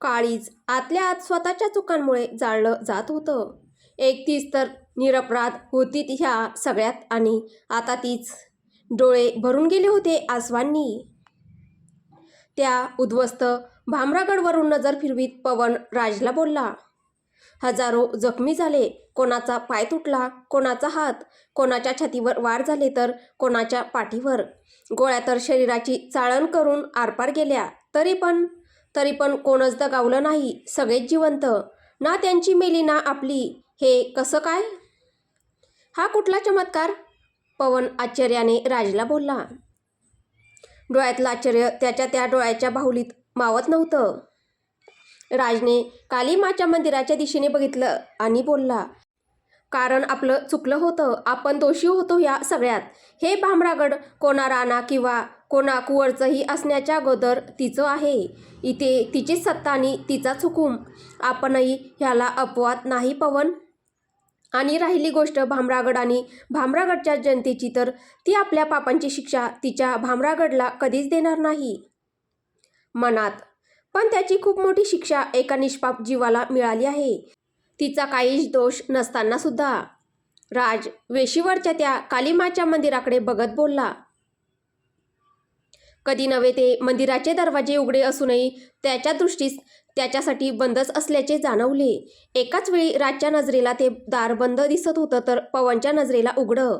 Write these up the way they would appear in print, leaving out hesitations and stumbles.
काळीज आतल्या आत स्वतःच्या चुकांमुळे जाळलं जात होतं. एकटीच तर निरपराध होती ह्या सगळ्यात आणि आता तीच. डोळे भरून गेले होते आसवांनी. त्या उद्ध्वस्त भामरागडवरून नजर फिरवीत पवन राजला बोलला, हजारो जखमी झाले, कोणाचा पाय तुटला, कोणाचा हात, कोणाच्या छातीवर वार झाले तर कोणाच्या पाठीवर. गोळ्या तर शरीराची चाळण करून आरपार गेल्या, तरी पण कोणच दगावलं नाही, सगळेच जिवंत. ना त्यांची मेली ना आपली. हे कसं काय? हा कुठला चमत्कार? पवन आश्चर्याने राजला बोलला. डोळ्यातलं आश्चर्य त्याच्या त्या डोळ्याच्या बाहुलीत मावत नव्हतं. राजने कालीमाच्या मंदिराच्या दिशेने बघितलं आणि बोलला, कारण आपलं चुकलं होतं. आपण दोषी होतो या सगळ्यात. हे भामरागड कोणा राणा किंवा कोणा कुंवरचंही असण्याच्या अगोदर तिचं आहे. इथे तिचीच सत्ता आणि तिचाच हुकूम. आपणही ह्याला अपवाद नाही पवन. आणि राहिली गोष्ट भामरागड आणि भामरागडच्या जनतेची, तर ती आपल्या पापांची शिक्षा तिच्या भामरागडला कधीच देणार नाही. मनात. पण त्याची खूप मोठी शिक्षा एका निष्पाप जीवाला मिळाली आहे, तिचा काहीच दोष नसताना सुद्धा. राज वेशीवरच्या त्या कालीमाच्या मंदिराकडे बघत बोलला. कधी नव्हे ते मंदिराचे दरवाजे उघडे असूनही त्याच्या दृष्टीस त्याच्यासाठी बंदच असल्याचे जाणवले. एकाच वेळी राजच्या नजरेला ते दार बंद दिसत होतं तर पवनच्या नजरेला उघडं.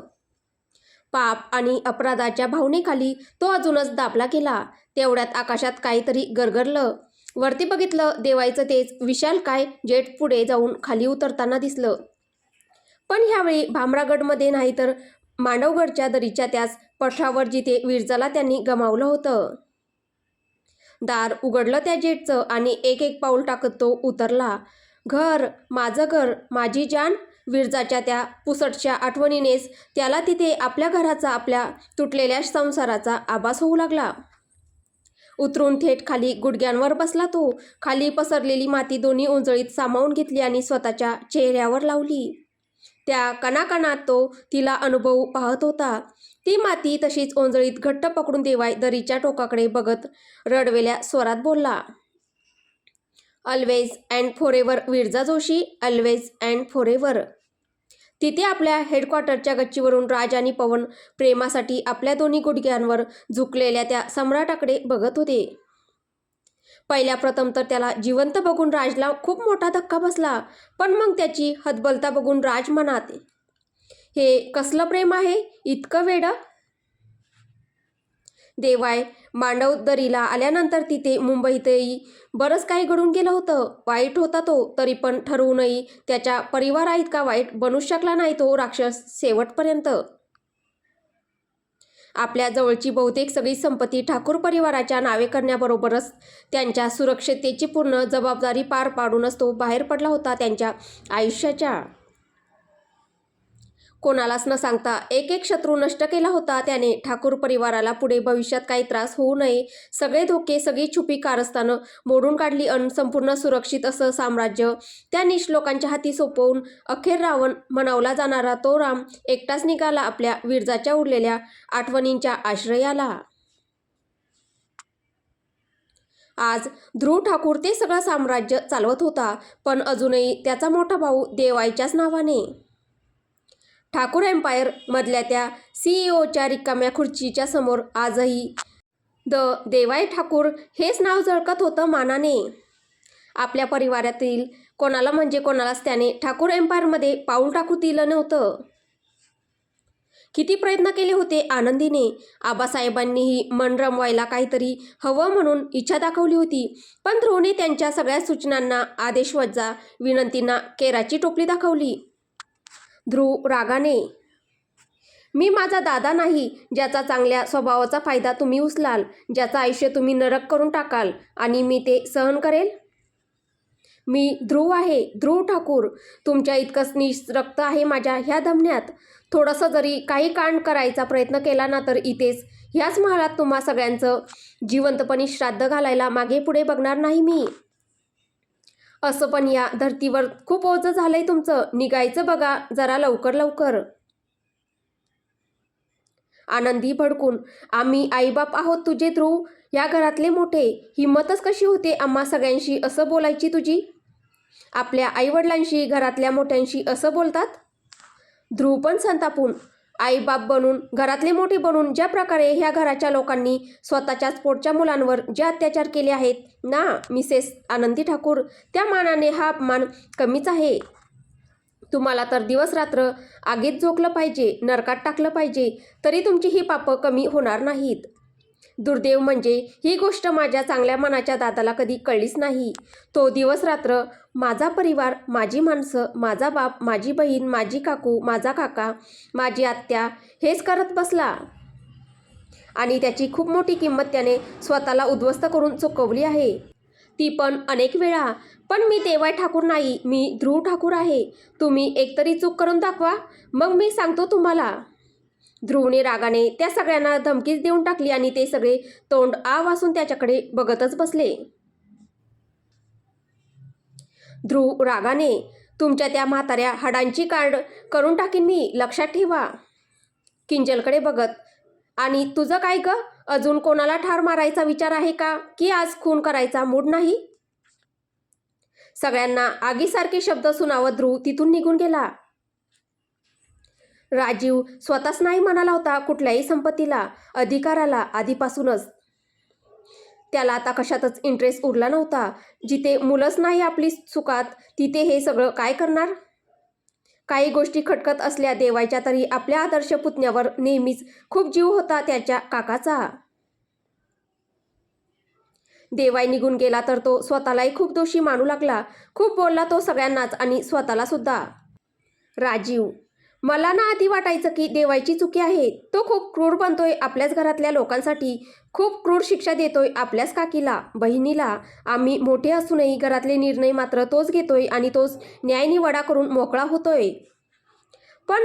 पाप आणि अपराधाच्या भावनेखाली तो अजूनच दाबला गेला. तेवढ्यात आकाशात काहीतरी गरगरलं. वरती बघितलं, देवायचं तेच विशालकाय जेट पुढे जाऊन खाली उतरताना दिसलं. पण ह्यावेळी भामरागडमध्ये नाही तर मांडवगडच्या दरीच्या त्याच पठारावर जिथे विरजाला त्यांनी गमावलं होतं. दार उघडलं त्या जेटचं आणि एक एक पाऊल टाकत तो उतरला. घर, माझं घर, माझी जान. विरजाच्या त्या पुसटशा आठवणीनेच त्याला तिथे आपल्या घराचा, आपल्या तुटलेल्या संसाराचा आभास होऊ लागला. उतरून थेट खाली गुडघ्यांवर बसला तो. खाली पसरलेली माती दोन्ही ओंजळीत सामावून घेतली आणि स्वतःच्या चेहऱ्यावर लावली. त्या कणाकणात तो तिला अनुभवू पाहत होता. ती माती तशीच ओंजळीत घट्ट पकडून देवाय दरीच्या टोकाकडे बघत रडवेल्या स्वरात बोलला, always and forever Viraja Joshi, always and forever. तिथे आपल्या हेडक्वार्टरच्या गच्चीवरून राज आणि पवन प्रेमासाठी आपल्या दोन्ही गुडघ्यांवर झुकलेल्या त्या सम्राटाकडे बघत होते. पहिल्या प्रथम तर त्याला जिवंत बघून राजला खूप मोठा धक्का बसला. पण मग त्याची हतबलता बघून राज मनात, हे कसलं प्रेम आहे, इतकं वेडं. देवाय मांडवदरीला आल्यानंतर तिथे मुंबईतही बरंच काही घडून गेलं होतं. वाईट होता तो, तरी पण ठरवूनही त्याच्या परिवाराइतका वाईट बनूच शकला नाही तो राक्षस शेवटपर्यंत. आपल्या जवळची बहुतेक सगळी संपत्ती ठाकूर परिवाराच्या नावे करण्याबरोबरच त्यांच्या सुरक्षिततेची पूर्ण जबाबदारी पार पाडूनच तो बाहेर पडला होता त्यांच्या आयुष्याच्या. कोणालाच न सांगता एक एक शत्रू नष्ट केला होता त्याने. ठाकूर परिवाराला पुढे भविष्यात काही त्रास होऊ नये, सगळे धोके, सगळी छुपी कारस्थानं मोडून काढली अन संपूर्ण सुरक्षित असं साम्राज्य त्या निष्लोकांच्या हाती सोपवून अखेर रावण म्हणावला जाणारा तो राम एकटाच निघाला आपल्या विरजाच्या उरलेल्या आठवणींच्या आश्रयाला. आज ध्रुव ठाकूर ते सगळं साम्राज्य चालवत होता, पण अजूनही त्याचा मोठा भाऊ देवायच्याच नावाने. ठाकूर एम्पायर मधल्या त्या सीईओच्या रिकाम्या खुर्चीच्या समोर आजही द देवाय ठाकूर हेच नाव झळकत होतं मानाने. आपल्या परिवारातील कोणाला म्हणजे कोणालाच त्याने ठाकूर एम्पायरमध्ये पाऊल टाकू दिलं नव्हतं. किती प्रयत्न केले होते आनंदीने. आबासाहेबांनीही मन रमवायला काहीतरी हवं म्हणून इच्छा दाखवली होती, पण ध्रुवने त्यांच्या सगळ्या सूचनांना, आदेशवजा, विनंतींना केराची टोपली दाखवली. ध्रुव रागाने, मी माझा दादा नाही, ज्याचा चांगल्या स्वभावाचा फायदा तुम्ही उचलाल, ज्याचं आयुष्य तुम्ही नरक करून टाकाल आणि मी ते सहन करेल. मी ध्रुव आहे, ध्रुव ठाकूर. तुमच्या इतकंच रक्त आहे माझ्या ह्या धमन्यात. थोडंसं जरी काही कांड करायचा प्रयत्न केला ना, तर इथेच ह्याच महालात तुम्हा सगळ्यांचं जिवंतपणी श्राद्ध घालायला मागे पुढे बघणार नाही मी. असं पण या धर्तीवर खूप ओझं झालंय तुमचं, निघायचं बघा जरा लवकर लवकर. आनंदी भडकून, आम्ही आईबाप आहोत तुझे ध्रुव. ह्या घरातले मोठे, हिंमतच कशी होते आम्हा सगळ्यांशी असं बोलायची तुझी? आपल्या आईवडिलांशी, घरातल्या मोठ्यांशी असं बोलतात? ध्रुव पण संतापून, आईबाप बनून, घरातले मोठे बनून ज्या प्रकारे ह्या घराच्या लोकांनी स्वतःच्याच पोटच्या मुलांवर जे अत्याचार केले आहेत ना मिसेस आनंदी ठाकूर, त्या मानाने हा अपमान कमीच आहे. तुम्हाला तर दिवस रात्र आगीत झोकलं पाहिजे, नरकात टाकलं पाहिजे, तरी तुमची ही पापं कमी होणार नाहीत. दुर्दैव म्हणजे ही गोष्ट माझ्या चांगल्या मनाच्या दादाला कधी कळलीच नाही. तो दिवस रात्र माझा परिवार, माझी माणसं, माझा बाप, माझी बहीण, माझी काकू, माझा काका, माझी आत्या हेच करत बसला. आणि त्याची खूप मोठी किंमत त्याने स्वतःला उद्ध्वस्त करून चुकवली आहे. ती पण अनेक वेळा. पण मी देवाय ठाकूर नाही, मी ध्रुव ठाकूर आहे. तुम्ही एकतरी चूक करून दाखवा, मग मी सांगतो तुम्हाला. ध्रुवने रागाने त्या सगळ्यांना धमकीच देऊन टाकली आणि ते सगळे तोंड आ वासून त्याच्याकडे बघतच बसले. ध्रुव रागाने, तुमच्या त्या म्हाताऱ्या हाडांची कार्ड करून टाकीन मी, लक्षात ठेवा. किंजलकडे बघत, आणि तुझं काय ग, अजून कोणाला ठार मारायचा विचार आहे का, की आज खून करायचा मूड नाही? सगळ्यांना आगीसारखे शब्द सुनावत ध्रुव तिथून निघून गेला. राजीव स्वतःच नाही म्हणाला होता कुठल्याही संपत्तीला, अधिकाराला आधीपासूनच. त्याला आता कशातच इंटरेस्ट उरला नव्हता. जिथे मुलंच नाही आपली सुखात, तिथे हे सगळं काय करणार? काही गोष्टी खटकत असल्या देवायच्या, तरी आपल्या आदर्श पुतण्यावर नेहमीच खूप जीव होता त्याच्या काकाचा. देवाई निघून गेला तर तो स्वतःलाही खूप दोषी मानू लागला. खूप बोलला तो सगळ्यांनाच आणि स्वतःला सुद्धा. राजीव, मला ना आधी वाटायचं की देवायची चुकी आहे. तो खूप क्रूर बनतोय आपल्याच घरातल्या लोकांसाठी, खूप क्रूर शिक्षा देतोय आपल्याच काकीला, बहिणीला. आम्ही मोठे असूनही घरातले निर्णय मात्र तोच घेतोय आणि तोच न्यायनिवाडा करून मोकळा होतोय. पण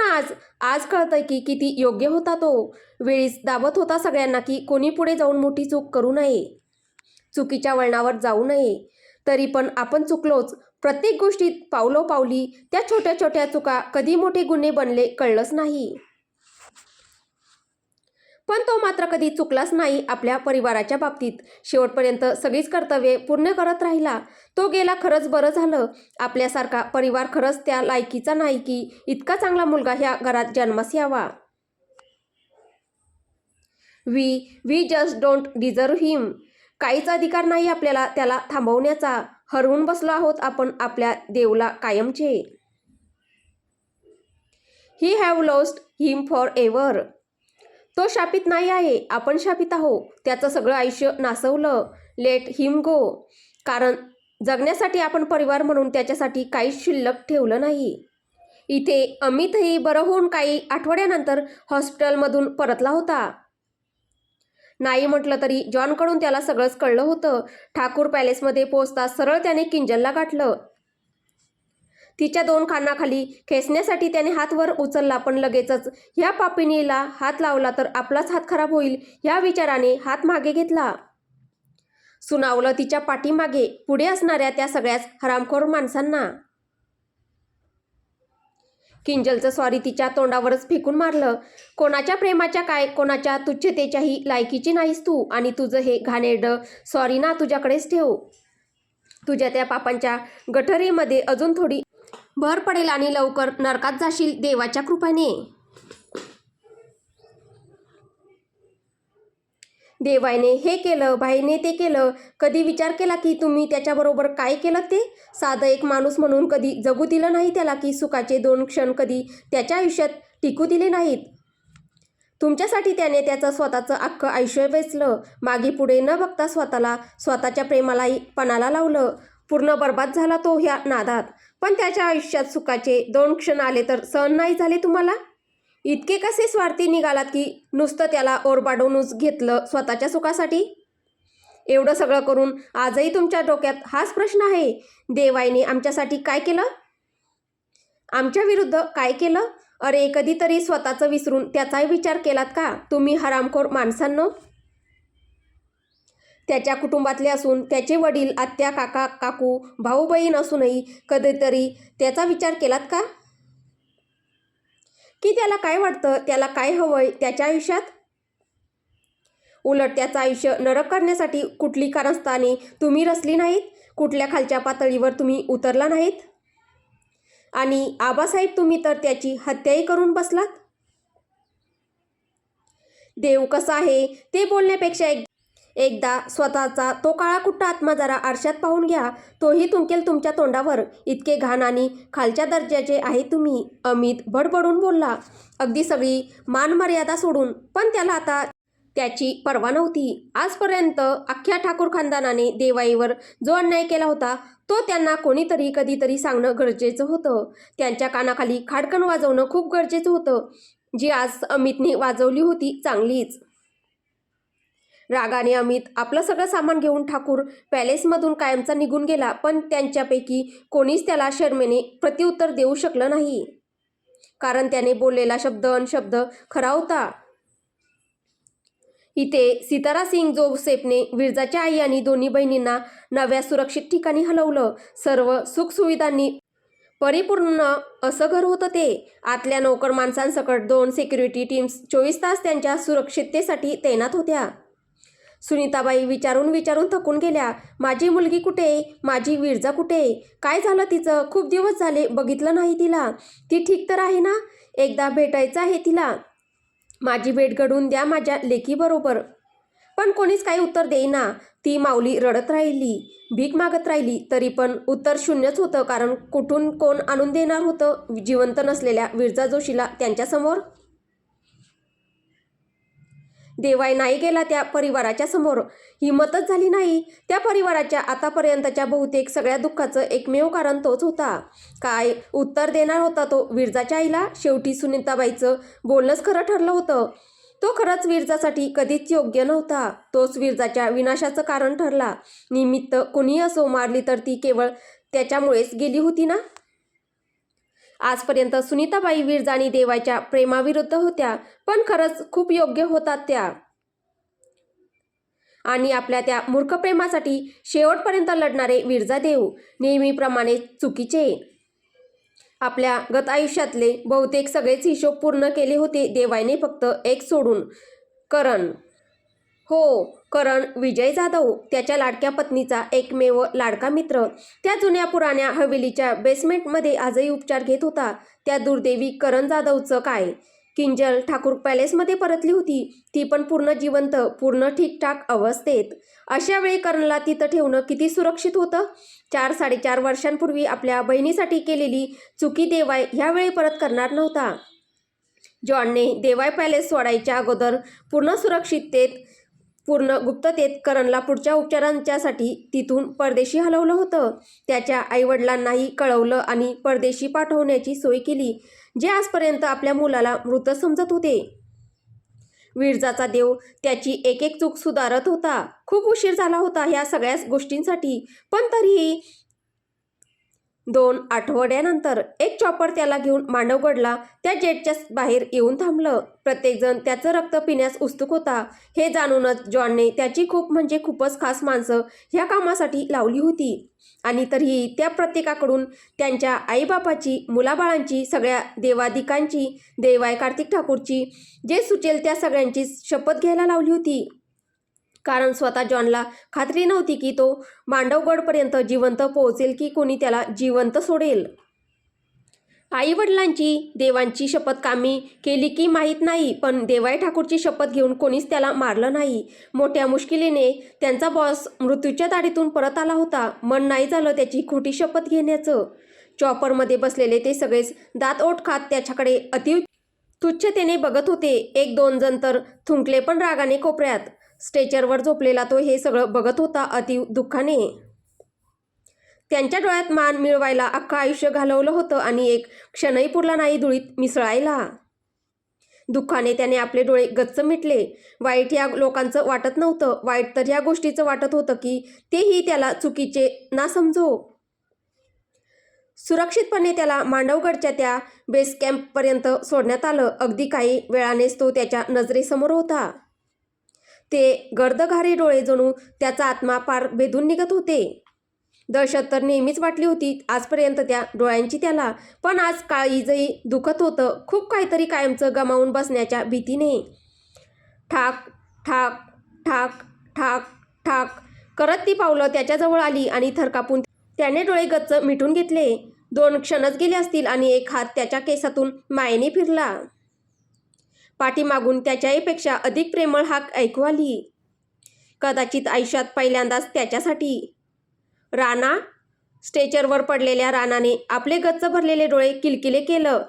आज कळतंय की किती योग्य होता तो. वेळीच दावत होता सगळ्यांना की कोणी पुढे जाऊन मोठी चूक करू नये, चुकीच्या वळणावर जाऊ नये. तरी पण आपण चुकलोच. प्रत्येक गोष्टीत पावलोपावली त्या छोट्या छोट्या चुका कधी मोठे गुन्हे बनले कळलंच नाही. पण तो मात्र कधी चुकलाच नाही आपल्या परिवाराच्या बाबतीत. शेवटपर्यंत सगळीच कर्तव्ये पूर्ण करत राहिला. तो गेला खरंच बरं झालं. आपल्यासारखा परिवार खरंच त्या लायकीचा नाही की इतका चांगला मुलगा ह्या घरात जन्मास यावा. वी जस्ट डोंट डिझर्व हिम. काहीच अधिकार नाही आपल्याला त्याला थांबवण्याचा. हरवून बसलो आहोत आपण आपल्या देवला कायमचे. He have lost him for ever. तो शापित नाही आहे, आपण शापित आहोत. त्याचं सगळं आयुष्य नासवलं. Let him go. कारण जगण्यासाठी आपण परिवार म्हणून त्याच्यासाठी काहीच शिल्लक ठेवलं नाही. इथे अमितही बरं होऊन काही आठवड्यानंतर हॉस्पिटलमधून परतला होता. नाही म्हटलं तरी जॉनकडून त्याला सगळंच कळलं होतं. ठाकूर पॅलेसमध्ये पोहोचताच सरळ त्याने किंजलला गाठलं. तिच्या दोन कानाखाली खेचण्यासाठी त्याने हात वर उचलला, पण लगेचच ह्या पापिणीला हात लावला तर आपलाच हात खराब होईल ह्या विचाराने हात मागे घेतला. सुनावलं तिच्या पाठीमागे पुढे असणाऱ्या त्या सगळ्याच हरामखोर माणसांना. किंजलचं सॉरी तिच्या तोंडावरच फेकून मारलं. कोणाच्या प्रेमाच्या काय, कोणाच्या तुच्छतेच्याही लायकीची नाहीस तू. आणि तुझं हे घाणेरडं सॉरी ना तुझ्याकडेच ठेव. तुझ्या त्या पापांच्या गठरीमध्ये अजून थोडी भर पडेल आणि लवकर नरकात जाशील देवाच्या कृपेने. देवाने हे केलं, भाईने ते केलं. कधी विचार केला की तुम्ही त्याच्याबरोबर काय केलं ते? साधं एक माणूस म्हणून कधी जगू दिलं नाही त्याला, की सुखाचे 2 क्षण कधी त्याच्या आयुष्यात टिकू दिले नाहीत. तुमच्यासाठी त्याने त्याचं स्वतःचं अख्खं आयुष्य वेचलं. मागे पुढे न बघता स्वतःला, स्वतःच्या प्रेमालाही पणाला लावलं. पूर्ण बर्बाद झाला तो ह्या नादात. पण त्याच्या आयुष्यात सुखाचे 2 क्षण आले तर सहन नाही झाले तुम्हाला? इतके कसे स्वार्थी निघालात की नुसतं त्याला ओरबाडूनच घेतलं स्वतःच्या सुखासाठी? एवढं सगळं करून आजही तुमच्या डोक्यात हाच प्रश्न आहे, देवाईने आमच्यासाठी काय केलं? आमच्या विरुद्ध काय केलं? अरे कधीतरी स्वतःचं विसरून त्याचाही विचार केलात का तुम्ही हरामखोर माणसांनो? त्याच्या कुटुंबातले असून, त्याचे वडील, आत्या, काका, काकू, भाऊ बहीण असूनही कधीतरी त्याचा विचार केलात का? की त्याला काय वाटतं, त्याला काय हवंय त्याच्या आयुष्यात? उलट त्याचं आयुष्य नरक करण्यासाठी कुठली कारस्थाने तुम्ही रचली नाहीत, कुठल्या खालच्या पातळीवर तुम्ही उतरला नाहीत. आणि आबासाहेब, तुम्ही तर त्याची हत्याही करून बसलात. देव कसा आहे ते बोलण्यापेक्षा एकदा स्वतःचा तो काळा कुट्टा आत्मा जरा आरशात पाहून घ्या, तोही तुंकेल तुमच्या तोंडावर. इतके घाण आणि खालच्या दर्जाचे आहे तुम्ही. अमित बडबडून बोलला, अगदी सगळी मान मर्यादा सोडून. पण त्याला आता त्याची पर्वा नव्हती. आजपर्यंत अख्ख्या ठाकूर खानदानाने देवाईवर जो अन्याय केला होता तो त्यांना कोणीतरी कधीतरी सांगणं गरजेचं होतं. त्यांच्या कानाखाली खाडकन वाजवणं खूप गरजेचं होतं, जी आज अमितने वाजवली होती चांगलीच. रागाने अमित आपलं सगळं सामान घेऊन ठाकूर पॅलेसमधून कायमचा निघून गेला. पण त्यांच्यापैकी कोणीच त्याला शर्मेने प्रत्युत्तर देऊ शकलं नाही, कारण त्याने बोललेला शब्द खरा होता. इथे सितारा सिंग जोसेफने विरजाच्या आई आणि दोन्ही बहिणींना नव्या सुरक्षित ठिकाणी हलवलं. सर्व सुखसुविधांनी परिपूर्ण असं घर होतं ते. आतल्या नोकर माणसांसकट 2 सिक्युरिटी टीम्स 24 तास त्यांच्या सुरक्षिततेसाठी तैनात होत्या. सुनीताबाई विचारून थकून गेल्या. माझी मुलगी कुठे? माझी विरजा कुठे? काय झालं तिचं? खूप दिवस झाले बघितलं नाही तिला. ती ठीक तर आहे ना? एकदा भेटायचं आहे तिला. माझी भेट घडवून द्या माझ्या लेकीबरोबर. पण कोणीच काही उत्तर देईना. ती माऊली रडत राहिली, भीक मागत राहिली, तरी पण उत्तर शून्यच होतं. कारण कुठून कोण आणून देणार होतं जिवंत नसलेल्या विरजा जोशीला त्यांच्यासमोर? देवाई नाही गेला त्या परिवाराच्या समोर. हिंमतच झाली नाही. त्या परिवाराच्या आतापर्यंतच्या बहुतेक सगळ्या दुःखाचं एकमेव कारण तोच होता. काय उत्तर देणार होता तो विरजाच्या आईला? शेवटी सुनीताबाईचं बोलणंच खरं ठरलं होतं. तो खरंच विरजासाठी कधीच योग्य नव्हता. तोच विरजाच्या विनाशाचं कारण ठरला. निमित्त कोणी असो, मारली तर ती केवळ त्याच्यामुळेच गेली होती ना. आजपर्यंत सुनीताबाई विरजा आणि देवाच्या प्रेमाविरुद्ध होत्या, पण खरंच खूप योग्य होतात त्या. आणि आपल्या त्या मूर्ख प्रेमासाठी शेवटपर्यंत लढणारे विरजादेव नेहमीप्रमाणे चुकीचे. आपल्या गत आयुष्यातले बहुतेक सगळेच हिशोब पूर्ण केले होते देवाईने, फक्त एक सोडून, करण. हो, करण विजय जाधव, त्याच्या लाडक्या पत्नीचा एकमेव लाडका मित्र. त्या जुन्या पुराण्या हवेलीच्या बेसमेंटमध्ये आजही उपचार घेत होता. त्या दुर्दैवी करण जाधवचं काय? किंजल ठाकूर पॅलेसमध्ये परतली होती, ती पण पूर्ण जिवंत, पूर्ण ठीकठाक अवस्थेत. अशा वेळी करणला तिथं ठेवणं किती सुरक्षित होतं? 4-4.5 वर्षांपूर्वी आपल्या बहिणीसाठी केलेली चुकी देवाय ह्यावेळी परत करणार नव्हता. जॉनने देवाय पॅलेस सोडायच्या अगोदर पूर्ण सुरक्षिततेत, पूर्ण गुप्ततेत करणला पुढच्या उपचारांच्यासाठी तिथून परदेशी हलवलं होतं. त्याच्या आईवडिलांनाही कळवलं आणि परदेशी पाठवण्याची सोय केली, जे आजपर्यंत आपल्या मुलाला मृत समजत होते. विरजाचा देव त्याची एक एक चूक सुधारत होता. खूप उशीर झाला होता ह्या सगळ्या गोष्टींसाठी, पण तरीही 2 आठवड्यानंतर एक चॉपर त्याला घेऊन मांडवगडला त्या जेटच्या बाहेर येऊन थांबलं. प्रत्येकजण त्याचं रक्त पिण्यास उत्सुक होता. हे जाणूनच जॉनने त्याची खूप म्हणजे खूपच खास माणसं ह्या कामासाठी लावली होती. आणि तरीही त्या प्रत्येकाकडून त्यांच्या आईबापाची, मुलाबाळांची, सगळ्या देवादिकांची, देवाय कार्तिक ठाकूरची, जे सुचेल त्या सगळ्यांची शपथ घ्यायला लावली होती. कारण स्वतः जॉनला खात्री नव्हती की तो मांडवगडपर्यंत जिवंत पोहोचेल की कोणी त्याला जिवंत सोडेल. आईवडिलांची, देवांची शपथ कामी केली की माहीत नाही, पण देवाई ठाकूरची शपथ घेऊन कोणीच त्याला मारलं नाही. मोठ्या मुश्किलीने त्यांचा बॉस मृत्यूच्या दाढीतून परत आला होता. मन नाही झालं त्याची खोटी शपथ घेण्याचं. चॉपरमध्ये बसलेले ते सगळेच दात ओठ खात त्याच्याकडे अति तुच्छतेने बघत होते. 1-2 जण तर थुंकले पण रागाने कोपऱ्यात. स्ट्रेचरवर झोपलेला तो हे सगळं बघत होता अति दुःखाने. त्यांच्या डोळ्यात मान मिळवायला अख्खं आयुष्य घालवलं होतं आणि एक क्षणही पुरला नाही धुळीत मिसळायला. दुःखाने त्याने आपले डोळे गच्च मिटले. वाईट ह्या लोकांचं वाटत नव्हतं, वाईट तर ह्या गोष्टीचं वाटत होतं की तेही त्याला चुकीचे ना समजो. सुरक्षितपणे त्याला मांडवगडच्या त्या बेस कॅम्पपर्यंत सोडण्यात आलं. अगदी काही वेळानेच तो त्याच्या नजरेसमोर होता. ते गर्दघारी डोळे जणू त्याचा आत्मा पार भेदून निघत होते. दहशत तर नेहमीच वाटली होती आजपर्यंत त्या डोळ्यांची त्याला, पण आज काळीजही दुखत होतं, खूप काहीतरी कायमचं गमावून बसण्याच्या भीतीने. ठाक ठाक ठाक ठाक ठाक करत ती पावलं त्याच्याजवळ आली आणि थरकापून त्याने डोळे गच्च मिटून घेतले. 2 क्षणच गेले असतील आणि एक हात त्याच्या केसातून मायेने फिरला. पाठीमागून त्याच्यापेक्षा अधिक प्रेमळ हाक ऐकू आली. कदाचित आयुष्यात पहिल्यांदाच त्याच्यासाठी. राणा. स्ट्रेचरवर पडलेल्या राणाने आपले गच्च भरलेले डोळे किलकिले केलं.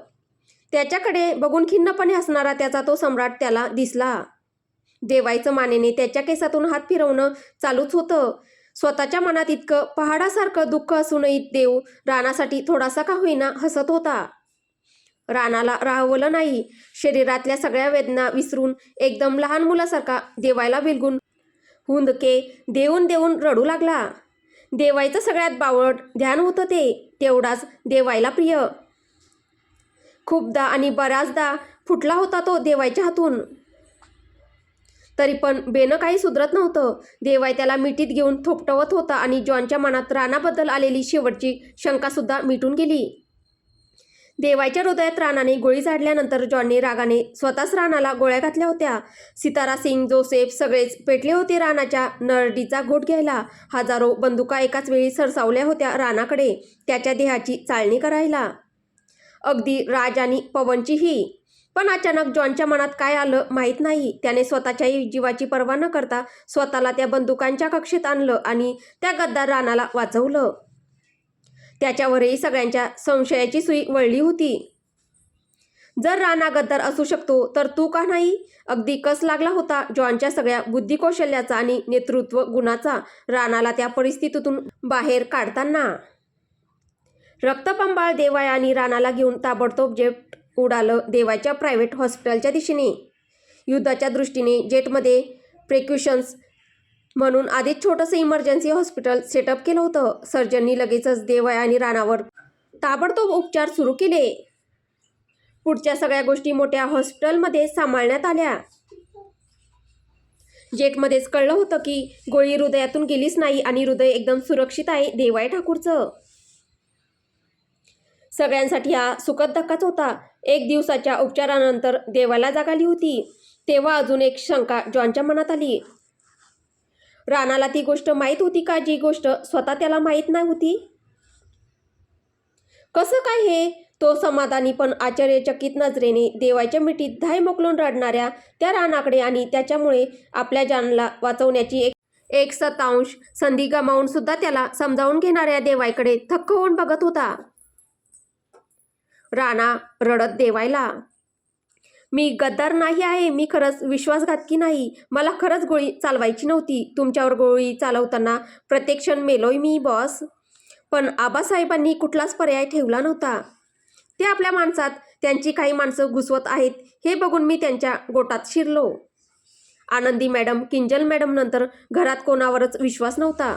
त्याच्याकडे बघून खिन्नपणे हसणारा त्याचा तो सम्राट त्याला दिसला. देवायचं मानेने त्याच्या केसातून हात फिरवणं चालूच होतं. स्वतःच्या मनात इतकं पहाडासारखं दुःख असूनही देव राणासाठी थोडासा का होईना हसत होता. राणाला राहवलं नाही. शरीरातल्या सगळ्या वेदना विसरून एकदम लहान मुलासारखा देवायला बिलगून हुंदके देऊन देऊन रडू लागला. देवायचं सगळ्यात बावळट ध्यान होतं ते, तेवढाच देवायला प्रिय. खूपदा आणि बऱ्याचदा फुटला होता तो देवायच्या हातून. तरी पण बेनं काही सुधरत नव्हतं. देवाय त्याला मिठीत घेऊन थोपटवत होता आणि जॉनच्या मनात राणाबद्दल आलेली शेवटची शंकासुद्धा मिटून गेली. देवायच्या हृदयात राणाने गोळी झाडल्यानंतर जॉनने रागाने स्वतःच राणाला गोळ्या घातल्या होत्या. सितारा सिंग, जोसेफ सगळेच पेटले होते राणाच्या नरडीचा घोट घ्यायला. हजारो बंदुका एकाच वेळी सरसावल्या होत्या राणाकडे, त्याच्या देहाची चाळणी करायला. अगदी राज आणि पवनचीही. पण अचानक जॉनच्या मनात काय आलं माहीत नाही. त्याने स्वतःच्याही जीवाची पर्वा न करता स्वतःला त्या बंदुकांच्या कक्षेत आणलं आणि त्या गद्दार राणाला वाचवलं. त्याच्यावरही सगळ्यांच्या संशयाची सुई वळली होती. जर राणा गद्दार असू शकतो तर तू का नाही? अगदी कस लागला होता जॉनच्या सगळ्या बुद्धिकौशल्याचा आणि नेतृत्व गुणाचा राणाला त्या परिस्थितीतून बाहेर काढताना. रक्तपंबाळ देवाय आणि राणाला घेऊन ताबडतोब जेट उडालं देवाच्या प्रायव्हेट हॉस्पिटलच्या दिशेने. युद्धाच्या दृष्टीने जेटमध्ये प्रिकॉशन्स म्हणून आधीच छोटंसं इमर्जन्सी हॉस्पिटल सेटअप केलं होतं. सर्जननी लगेचच देवाय आणि राणावर ताबडतोब उपचार सुरू केले. पुढच्या सगळ्या गोष्टी मोठ्या हॉस्पिटलमध्ये सांभाळण्यात आल्या. जेटमध्येच कळलं होतं की गोळी हृदयातून गेलीच नाही आणि हृदय एकदम सुरक्षित आहे देवाय ठाकूरचं. सगळ्यांसाठी हा सुखद धक्काच होता. 1 दिवसाच्या उपचारानंतर देवाला जाग आली होती. तेव्हा अजून एक शंका जॉनच्या मनात आली. राणाला ती गोष्ट माहीत होती का जी गोष्ट स्वतः त्याला माहीत नाही होती? कसं काय हे? तो समाधानी पण आश्चर्यचकित नजरेने देवाच्या मिठीत धाय मोकलून रडणाऱ्या त्या राणाकडे आणि त्याच्यामुळे आपल्या जानला वाचवण्याची एक शतांश संधी गमावून सुद्धा त्याला समजावून घेणाऱ्या देवायकडे थक्क होऊन बघत होता. राणा रडत देवायला, मी गद्दार नाही आहे. मी खरंच विश्वासघातकी नाही. मला खरंच गोळी चालवायची नव्हती. तुमच्यावर गोळी चालवताना प्रत्येक क्षण मेलोय मी बॉस. पण आबासाहेबांनी कुठलाच पर्याय ठेवला नव्हता. ते आपल्या माणसात त्यांची काही माणसं घुसवत आहेत हे बघून मी त्यांच्या गोटात शिरलो. आनंदी मॅडम, किंजल मॅडम नंतर घरात कोणावरच विश्वास नव्हता.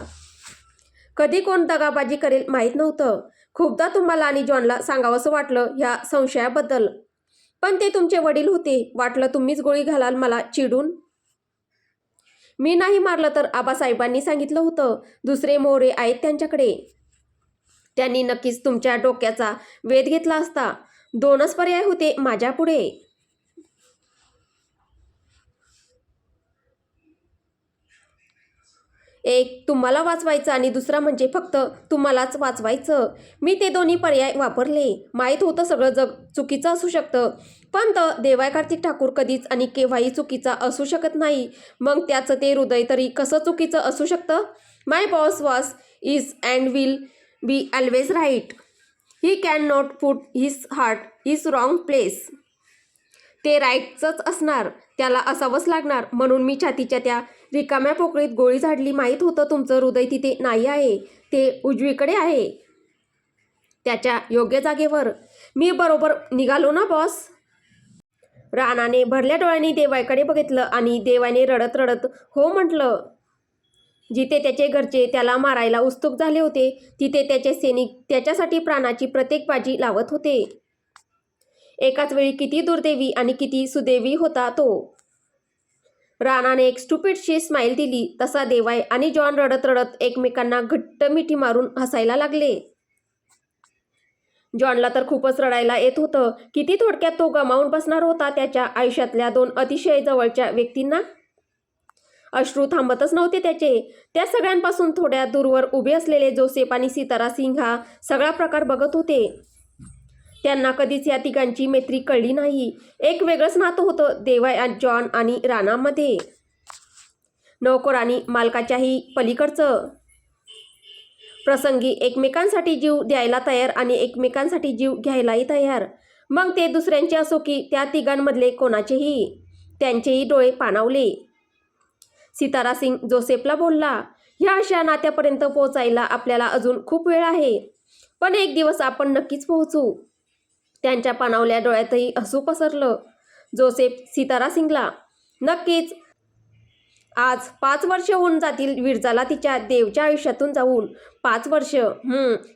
कधी कोण दगाबाजी करेल माहीत नव्हतं. खूपदा तुम्हाला आणि जॉनला सांगावंसं वाटलं ह्या संशयाबद्दल. पण ते तुमचे वडील होते. वाटलं तुम्हीच गोळी घालाल मला चिडून. मी नाही मारलं तर आबासाहेबांनी सांगितलं होतं. दुसरे मोहरे आहेत त्यांच्याकडे. त्यांनी नक्कीच तुमच्या डोक्याचा वेध घेतला असता. 2च पर्याय होते माझ्यापुढे. एक तुम्हाला वाचवायचं आणि दुसरा म्हणजे फक्त तुम्हालाच वाचवायचं. मी ते दोन्ही पर्याय वापरले. माहीत होतं सगळं जग चुकीचं असू शकतं, पण देवाय कार्तिक ठाकूर कधीच आणि केव्हाही चुकीचा असू शकत नाही. मग त्याचं ते हृदय तरी कसं चुकीचं असू शकतं? My boss was is and will be always right. He can not put his heart is wrong place. ते राईटचंच असणार. त्याला असावंच लागणार. म्हणून मी छातीच्या त्या रिकाम्या पोकळीत गोळी झाडली. माहीत होतं तुमचं हृदय तिथे नाही आहे. ते उजवीकडे आहे, त्याच्या योग्य जागेवर. मी बरोबर निघालो ना बॉस? राणाने भरल्या डोळ्यांनी देवायकडे बघितलं आणि देवाने रडत रडत हो म्हटलं. जिथे त्याचे घरचे त्याला मारायला उत्सुक झाले होते तिथे त्याचे सैनिक त्याच्यासाठी प्राणाची प्रत्येक बाजी लावत होते. एकाच वेळी किती दुर्दैवी आणि किती सुदैवी होता तो. राणाने एक स्टुपिडशी स्माईल दिली तसा देवाय आणि जॉन रडत रडत एकमेकांना घट्ट मिठी मारून हसायला लागले. जॉनला तर खूपच रडायला येत होतं. किती थोडक्यात तो गमावून बसणार होता त्याच्या आयुष्यातल्या 2 अतिशय जवळच्या व्यक्तींना. अश्रू थांबतच नव्हते त्याचे. त्या सगळ्यांपासून थोड्या दूरवर उभे असलेले जोसेफ आणि सितारा सिंग हा सगळा प्रकार बघत होते. त्यांना कधीच या तिघांची मैत्री कळली नाही. एक वेगळंच नातं होतं देवा, जॉन आणि रानामध्ये. नोकर आणि मालकाच्याही पलीकडचं. प्रसंगी एकमेकांसाठी जीव द्यायला तयार आणि एकमेकांसाठी जीव घ्यायलाही तयार. मग ते दुसऱ्यांचे असो की त्या तिघांमधले कोणाचेही. त्यांचेही डोळे पाणावले. सितारा सिंग जोसेफला बोलला, ह्या अशा नात्यापर्यंत पोहोचायला आपल्याला अजून खूप वेळ आहे, पण एक दिवस आपण नक्कीच पोहोचू. त्यांच्या पाणावल्या डोळ्यातही हसू पसरलं. जोसेफ सितारा सिंगला, नक्कीच. आज 5 वर्ष होऊन जातील विरजाला तिच्या देवच्या आयुष्यातून जाऊन. 5 वर्ष,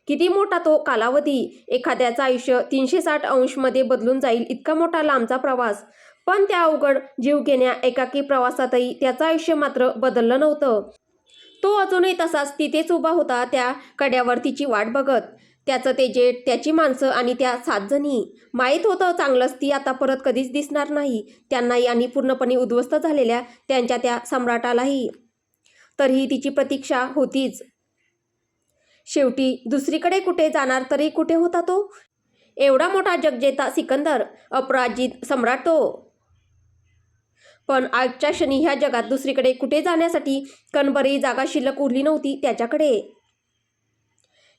किती मोठा तो कालावधी. एखाद्याचं आयुष्य 360 अंशमध्ये बदलून जाईल इतका मोठा लांबचा प्रवास. पण त्या अवघड जीवघेण्या एकाकी प्रवासातही त्याचं आयुष्य मात्र बदललं नव्हतं. तो अजूनही तसाच तिथेच उभा होता त्या कड्यावर तिची वाट बघत. त्याचं ते जेट, त्याची माणसं आणि त्या 7 जणी. माहीत होतं चांगलंच ती आता परत कधीच दिसणार नाही त्यांनाही आणि पूर्णपणे उद्ध्वस्त झालेल्या त्यांच्या त्या सम्राटालाही. तरीही तिची प्रतीक्षा होतीच. शेवटी दुसरीकडे कुठे जाणार तरी कुठे होता तो? एवढा मोठा जगजेता सिकंदर, अपराजित सम्राट तो. पण आजच्या क्षणी ह्या जगात दुसरीकडे कुठे जाण्यासाठी कणभरही जागा शिल्लक उरली नव्हती त्याच्याकडे.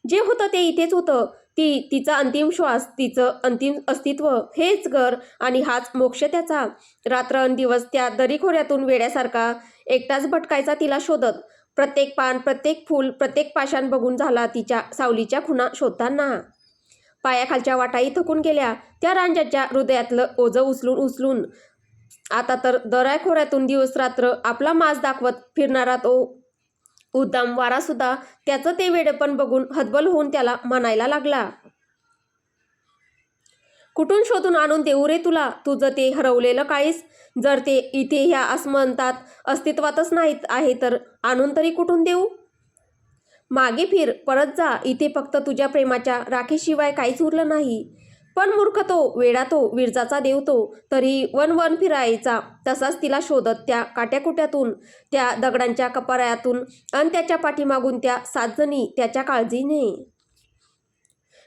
जे होतं ते इथेच होतं. तिचा अंतिम श्वास, तिचं अंतिम अस्तित्व, हेच घर आणि हाच मोक्ष त्याचा. रात्रंदिवस त्या दरीखोऱ्यातून वेड्यासारखा एकटाच भटकायचा तिला शोधत. प्रत्येक पान, प्रत्येक फूल, प्रत्येक पाषाण बघून झाला तिच्या सावलीच्या खुणा शोधताना. पायाखालच्या वाटाही थकून गेल्या त्या रांजाच्या हृदयातलं ओझं उचलून उचलून. आता तर दऱ्याखोऱ्यातून दिवस रात्र आपला माज दाखवत फिरणारा तो उद्दाम वारासुद्धा त्याचं ते वेडेपण बघून हतबल होऊन त्याला म्हणायला लागला, कुठून शोधून आणून देऊ रे तुला तुझं ते हरवलेलं काळीस? जर ते इथे ह्या आसमंतात अस्तित्वातच नाहीत आहे तर आणून तरी कुठून देऊ? मागे फिर, परत जा. इथे फक्त तुझ्या प्रेमाच्या राखेशिवाय काहीच उरलं नाही. पण मूर्ख तो, वेडा तो, विरजाचा देव तो, तरी वन फिरायचा तसाच तिला शोधत त्या काट्याकुट्यातून, त्या दगडांच्या कपाऱ्यातून अन त्याच्या पाठीमागून त्या 7 जणी त्याच्या काळजीने.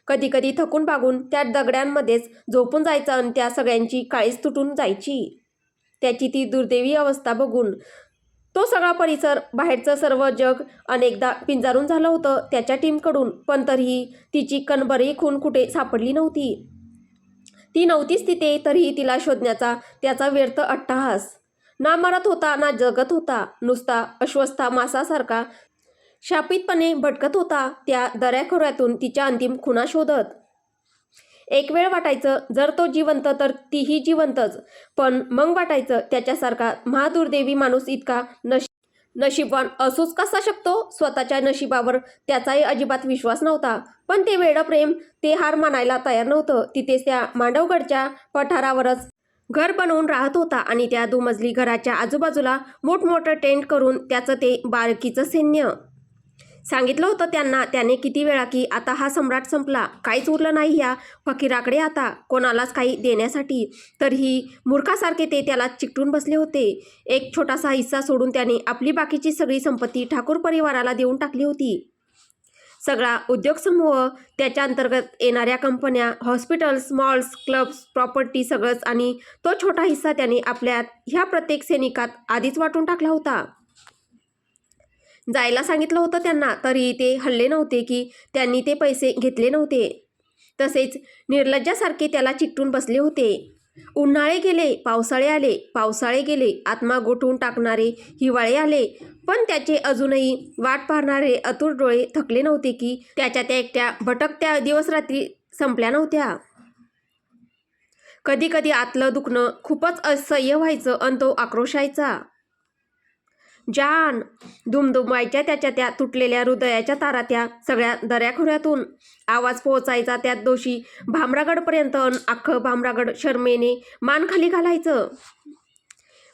कधी कधी थकून भागून त्या दगडांमध्येच झोपून जायचं अन त्या सगळ्यांची काळीज तुटून जायची. त्याची ती दुर्दैवी अवस्था बघून तो सगळा परिसर, बाहेरचं सर्व जग अनेकदा पिंजारून झालं होतं त्याच्या टीमकडून. पण तरीही तिची कणभरही खून कुठे सापडली नव्हती. ती नव्हतीच तिथे. तरीही तिला शोधण्याचा त्याचा व्यर्थ अट्टहास. ना मरत होता ना जगत होता. नुसता अश्वस्था मासासारखा शापितपणे भटकत होता त्या दऱ्याखोऱ्यातून तिच्या अंतिम खुणा शोधत. एक वेळ वाटायचं जर तो जिवंत तर तीही जिवंतच. पण मग वाटायचं त्याच्यासारखा महादुर्दैवी माणूस इतका नशीबवान असूच कसा शकतो? स्वतःच्या नशिबावर त्याचाही अजिबात विश्वास नव्हता. पण ते वेडं प्रेम, ते हार मानायला तयार नव्हतं. तिथेच त्या मांडवगडच्या पठारावरच घर बनवून राहत होता आणि त्या दुमजली घराच्या आजूबाजूला मोठमोठं टेंट करून त्याचं ते बारकीचं सैन्य. सांगितलं होतं त्यांना त्याने किती वेळा की आता हा सम्राट संपला, काहीच उरलं नाही ह्या फकीराकडे आता कोणालाच काही देण्यासाठी. तरीही मूर्खासारखे ते त्याला चिकटून बसले होते. एक छोटासा हिस्सा सोडून त्याने आपली बाकीची सगळी संपत्ती ठाकूर परिवाराला देऊन टाकली होती. सगळा उद्योगसमूह, त्याच्या अंतर्गत येणाऱ्या कंपन्या, हॉस्पिटल्स, मॉल्स, क्लब्स, प्रॉपर्टी सगळंच, आणि तो छोटा हिस्सा त्याने आपल्या ह्या प्रत्येक सैनिकात आधीच वाटून टाकला होता. जायला सांगितलं होतं त्यांना, तरी ते हल्ले नव्हते की त्यांनी ते पैसे घेतले नव्हते. तसेच निर्लज्जासारखे त्याला चिकटून बसले होते. उन्हाळे गेले, पावसाळे आले, पावसाळे गेले, आत्मा गोठवून टाकणारे हिवाळे आले, पण त्याचे अजूनही वाट पाहणारे अतुर डोळे थकले नव्हते की त्याच्या त्या एकट्या भटकत्या दिवसरात्री संपल्या नव्हत्या. कधी कधी आतलं दुखणं खूपच असह्य व्हायचं अन तो आक्रोशायचा. जान, दुमदुमायच्या त्याच्या त्या तुटलेल्या हृदयाच्या तारा त्या सगळ्या दऱ्याखोऱ्यातून. आवाज पोहोचायचा त्यात दोषी भामरागडपर्यंत अन अख्खं भामरागड शरमेने मान खाली घालायचं.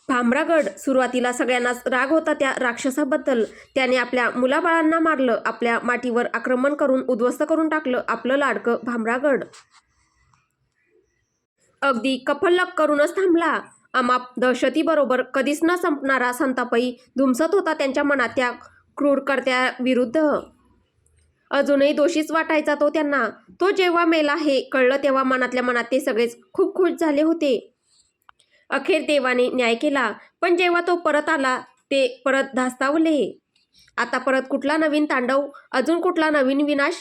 भामरागड, सुरुवातीला सगळ्यांनाच राग होता त्या राक्षसाबद्दल. त्याने आपल्या मुलाबाळांना मारलं, आपल्या माटीवर आक्रमण करून उद्ध्वस्त करून टाकलं आपलं लाडकं भामरागड. अगदी कफल्लक करूनच थांबला. अमाप दहशतीबरोबर कधीच न संपणारा संतापही धुमसत होता त्यांच्या मनात त्या क्रूरकर्त्याविरुद्ध. अजूनही दोषीच वाटायचा तो त्यांना. तो जेव्हा मेला हे कळलं तेव्हा मनातल्या मनात ते सगळेच खूप खुश झाले होते. अखेर देवाने न्याय केला. पण जेव्हा तो परत आला ते परत धास्तावले. आता परत कुठला नवीन तांडव, अजून कुठला नवीन विनाश.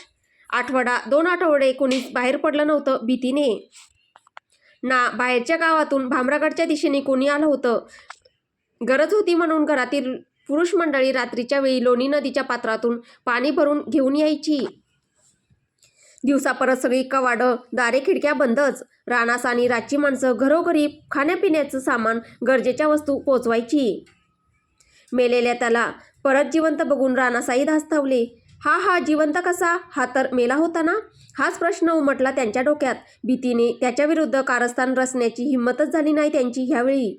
आठवडा 2 आठवडे कोणीच बाहेर पडलं नव्हतं भीतीने. ना बाहेरच्या गावातून भामरागडच्या दिशेने कोणी आलं होतं. गरज होती म्हणून घरातील पुरुष मंडळी रात्रीच्या वेळी लोणी नदीच्या पात्रातून पाणी भरून घेऊन यायची. दिवसा परत सगळी कवाडं, दारे, खिडक्या बंदच. रानास आणि रातची माणसं घरोघरी खाण्यापिण्याचं सामान, गरजेच्या वस्तू पोचवायची. मेलेल्या त्याला परत जिवंत बघून रानासाई धास्तावले. हा जिवंत कसा? हा तर मेला होता ना? हाच प्रश्न उमटला त्यांच्या डोक्यात. भीतीने त्याच्याविरुद्ध कारस्थान रचण्याची हिंमतच झाली नाही त्यांची ह्यावेळी.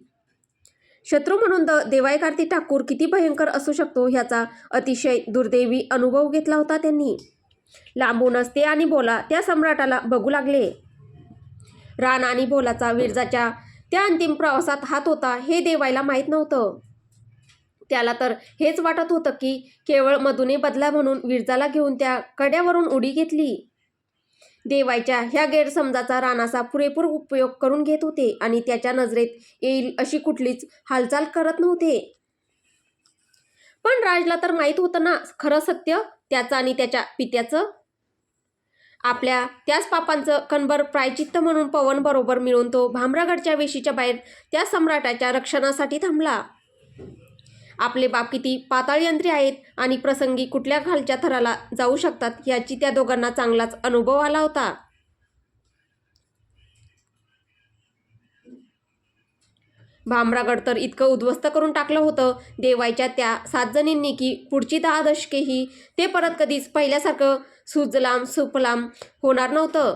शत्रू म्हणून देवायकारती ठाकूर किती भयंकर असू शकतो ह्याचा अतिशय दुर्दैवी अनुभव घेतला होता त्यांनी. लांबूनच ते आणि भोला त्या सम्राटाला बघू लागले. रान आणि भोलाचा विरजाच्या त्या अंतिम प्रवासात हात होता हे देवायला माहीत नव्हतं. त्याला तर हेच वाटत होतं की केवळ मधुने बदला म्हणून विरजाला घेऊन त्या कड्यावरून उडी घेतली. देवायच्या ह्या गैरसमजाचा रानासा पुरेपूर उपयोग करून घेत होते आणि त्याच्या नजरेत येईल अशी कुठलीच हालचाल करत नव्हते. पण राजला तर माहीत होतं ना खरं सत्य त्याचं आणि त्याच्या पित्याचं. आपल्या त्याच पापांचं कणभर प्रायचित्त म्हणून पवन बरोबर मिळून तो भामरागडच्या वेशीच्या बाहेर त्या सम्राटाच्या रक्षणासाठी थांबला. आपले बाप किती पाताळयंत्री आहेत आणि प्रसंगी कुठल्या खालच्या थराला जाऊ शकतात याची त्या दोघांना चांगलाच अनुभव आला होता. भामरागड तर इतकं उद्ध्वस्त करून टाकलं होतं देवायच्या त्या 7 जणींनी की पुढची 10 दशकेही ते परत कधीच पहिल्यासारखं सुजलाम सुफलाम होणार नव्हतं.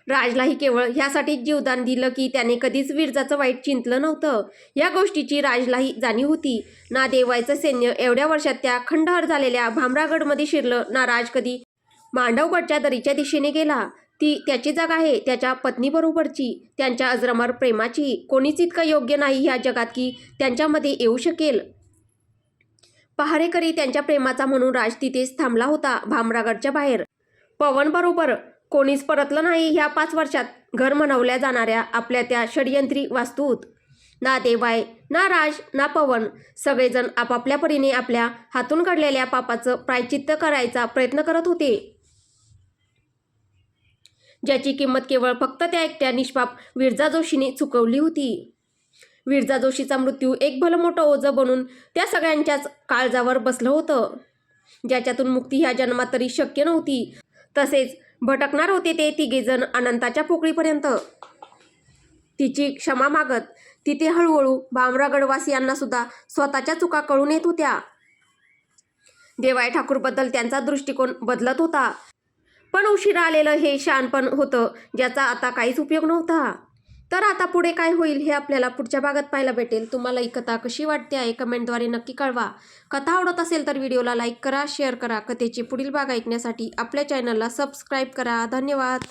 राजलाही केवळ ह्यासाठी जीवदान दिलं की त्याने कधीच विरजाचं वाईट चिंतलं नव्हतं. या गोष्टीची राजलाही जाणीव होती. ना देवायचं सैन्य एवढ्या वर्षात त्या खंडहर झालेल्या भामरागडमध्ये शिरलं, ना राज कधी मांडवगडच्या दरीच्या दिशेने गेला. ती त्याची जागा आहे त्याच्या पत्नीबरोबरची, त्यांच्या अजरामर प्रेमाची. कोणीच इतकं योग्य नाही ह्या जगात की त्यांच्यामध्ये येऊ शकेल. पहारेकरी त्यांच्या प्रेमाचा म्हणून राज तिथेच थांबला होता भामरागडच्या बाहेर. पवन बरोबर कोणीच परतलं नाही ह्या 5 वर्षात घर म्हणवल्या जाणाऱ्या आपल्या त्या षड्यंत्री वास्तूत. ना देवाय, ना राज, ना पवन. सगळेजण आपापल्या परीने आपल्या हातून घडलेल्या पापाचं प्रायचित्त करायचा प्रयत्न करत होते, ज्याची किंमत केवळ फक्त त्या एकट्या निष्पाप विरजा जोशीने चुकवली होती. विरजा जोशीचा मृत्यू एक भलं मोठं ओझं बनून त्या सगळ्यांच्याच काळजावर बसलं होतं, ज्याच्यातून मुक्ती ह्या जन्मात तरी शक्य नव्हती. तसेच भटकणार होते ते तिघेजण अनंताच्या पोकळीपर्यंत. तिची क्षमा मागत तिथे हळूहळू भामरागडवासियांना सुद्धा स्वतःच्या चुका कळून येत होत्या. देवाय ठाकूरबद्दल त्यांचा दृष्टिकोन बदलत होता. पण उशिरा आलेलं हे शहाणपण होतं ज्याचा आता काहीच उपयोग नव्हता. तर आता पुढे काय होईल हे आपल्याला पुढच्या भागात पाहायला भेटेल. तुम्हाला ही कथा कशी वाटते आहे कमेंटद्वारे नक्की कळवा. कथा आवडत असेल तर व्हिडिओला लाईक करा, शेअर करा. कथेचे पुढील भाग ऐकण्यासाठी आपल्या चॅनलला सबस्क्राईब करा. धन्यवाद.